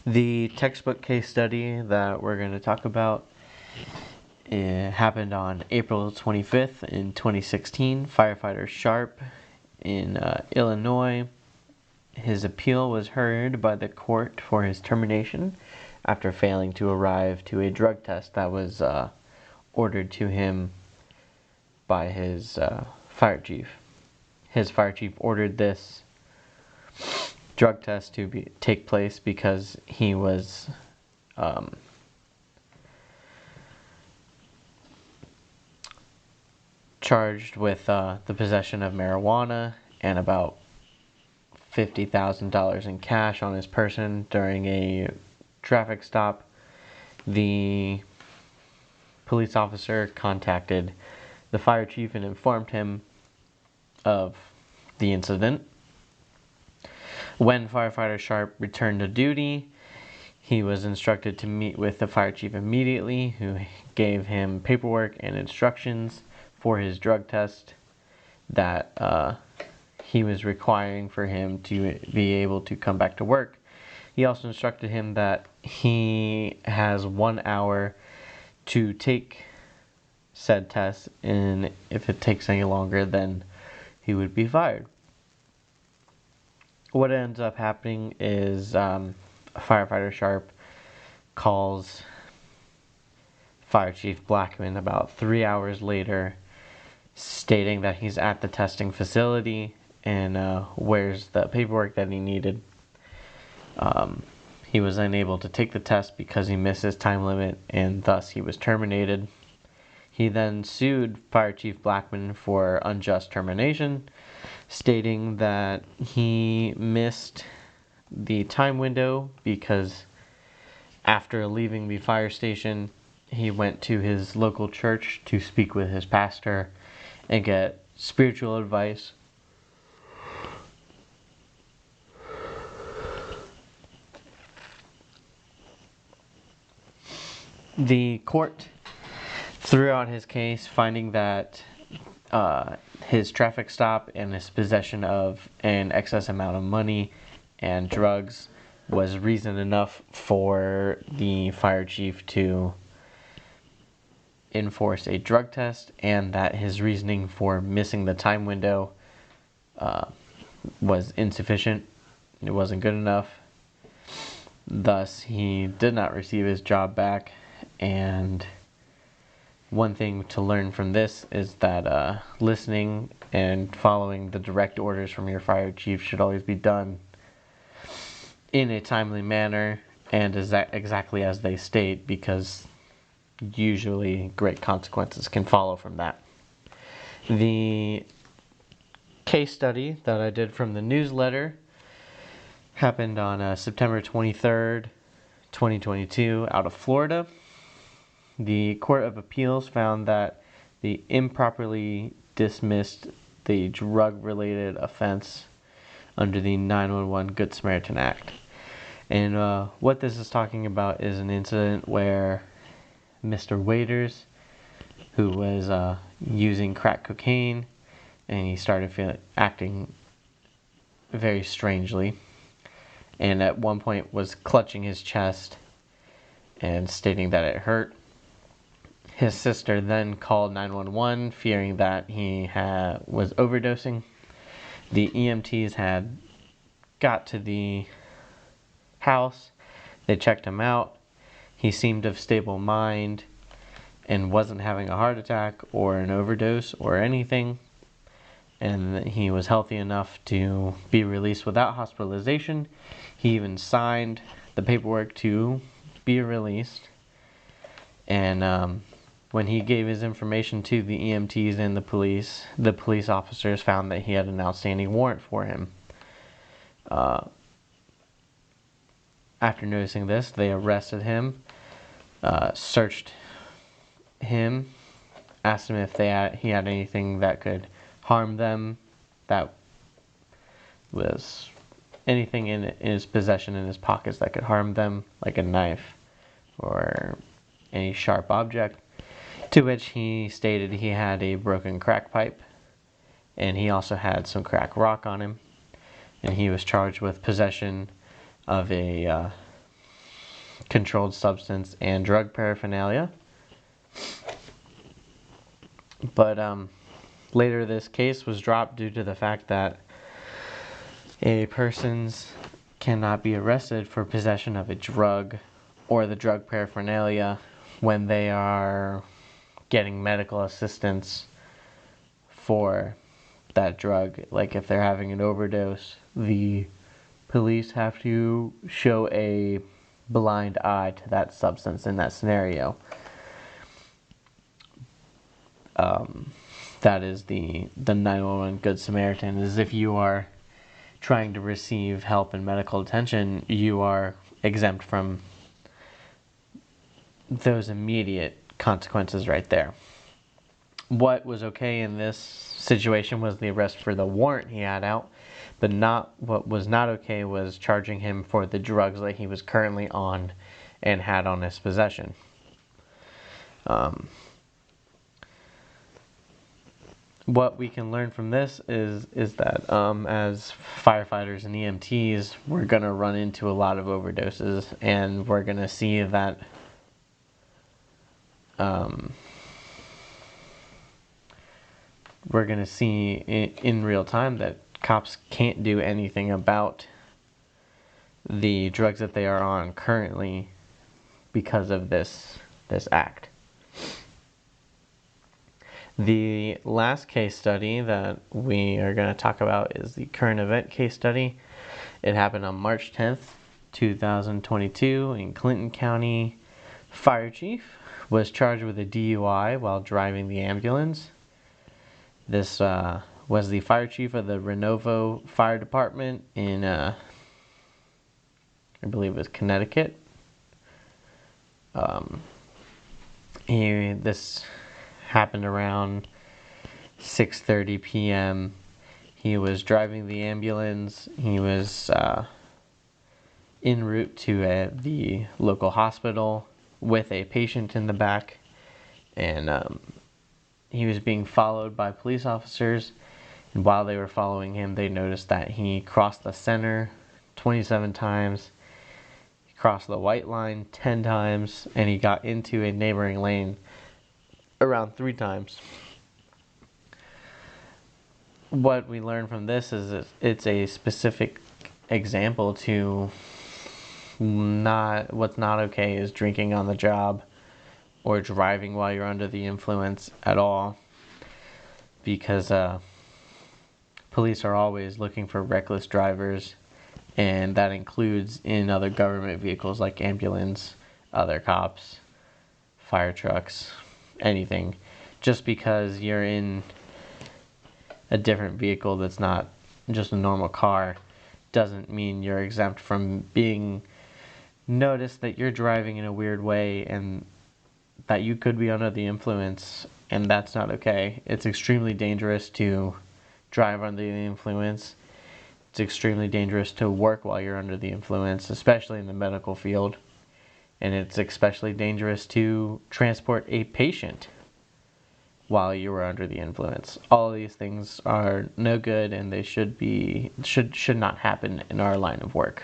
The textbook case study that we're going to talk about happened on April 25th in 2016. Firefighter Sharp in Illinois. His appeal was heard by the court for his termination after failing to arrive to a drug test that was ordered to him by his fire chief. His fire chief ordered this drug test to take place because he was charged with the possession of marijuana and about $50,000 in cash on his person during a traffic stop. The police officer contacted the fire chief and informed him of the incident. When firefighter Sharp returned to duty, he was instructed to meet with the fire chief immediately, who gave him paperwork and instructions for his drug test that he was requiring for him to be able to come back to work. He also instructed him that he has 1 hour to take said test, and if it takes any longer, then he would be fired. What ends up happening is firefighter Sharp calls Fire Chief Blackman about 3 hours later, stating that he's at the testing facility and where's the paperwork that he needed. He was unable to take the test because he missed his time limit, and thus he was terminated. He then sued Fire Chief Blackman for unjust termination, stating that he missed the time window because after leaving the fire station, he went to his local church to speak with his pastor and get spiritual advice. The court threw out his case, finding that his traffic stop and his possession of an excess amount of money and drugs was reason enough for the fire chief to enforce a drug test, and that his reasoning for missing the time window was insufficient. It wasn't good enough. Thus, he did not receive his job back. And one thing to learn from this is that listening and following the direct orders from your fire chief should always be done in a timely manner and exactly as they state, because usually great consequences can follow from that. The case study that I did from the newsletter happened on September 23rd, 2022, out of Florida. The Court of Appeals found that the improperly dismissed the drug-related offense under the 911 Good Samaritan Act. And what this is talking about is an incident where Mr. Waiters, who was using crack cocaine, and he started acting very strangely, and at one point was clutching his chest and stating that it hurt. His sister then called 911, fearing that he was overdosing. The EMTs had got to the house. They checked him out. He seemed of stable mind and wasn't having a heart attack or an overdose or anything. And he was healthy enough to be released without hospitalization. He even signed the paperwork to be released. And when he gave his information to the EMTs and the police officers found that he had an outstanding warrant for him. After noticing this, they arrested him, searched him, asked him if he had anything that could harm them, that was anything in his possession in his pockets that could harm them, like a knife or any sharp object. To which he stated he had a broken crack pipe, and he also had some crack rock on him, and he was charged with possession of a controlled substance and drug paraphernalia. But later this case was dropped due to the fact that a person's cannot be arrested for possession of a drug or the drug paraphernalia when they are getting medical assistance for that drug. Like if they're having an overdose, the police have to show a blind eye to that substance in that scenario. That is the 911 Good Samaritan. Is if you are trying to receive help and medical attention, you are exempt from those immediate consequences right there. What was okay in this situation was the arrest for the warrant he had out, but what was not okay was charging him for the drugs that he was currently on and had on his possession. What we can learn from this is that as firefighters and EMTs, we're going to run into a lot of overdoses, and we're going to see that in real time that cops can't do anything about the drugs that they are on currently because of this act. The last case study that we are going to talk about is the current event case study. It happened on March 10th, 2022 in Clinton County. Fire chief was charged with a DUI while driving the ambulance. This was the fire chief of the Renovo Fire Department in, I believe it was Connecticut. This happened around 6:30 p.m. He was driving the ambulance. He was en route to the local hospital with a patient in the back, and he was being followed by police officers. And while they were following him, they noticed that he crossed the center 27 times. He crossed the white line 10 times, and he got into a neighboring lane around 3 times. What we learn from this is it's a specific example to what's not okay is drinking on the job or driving while you're under the influence at all, because police are always looking for reckless drivers, and that includes in other government vehicles like ambulance, other cops, fire trucks, anything. Just because you're in a different vehicle that's not just a normal car doesn't mean you're exempt from being noticed that you're driving in a weird way and that you could be under the influence, and that's not okay. It's extremely dangerous to drive under the influence. It's extremely dangerous to work while you're under the influence, especially in the medical field. And it's especially dangerous to transport a patient while you were under the influence. All of these things are no good, and they should not happen in our line of work.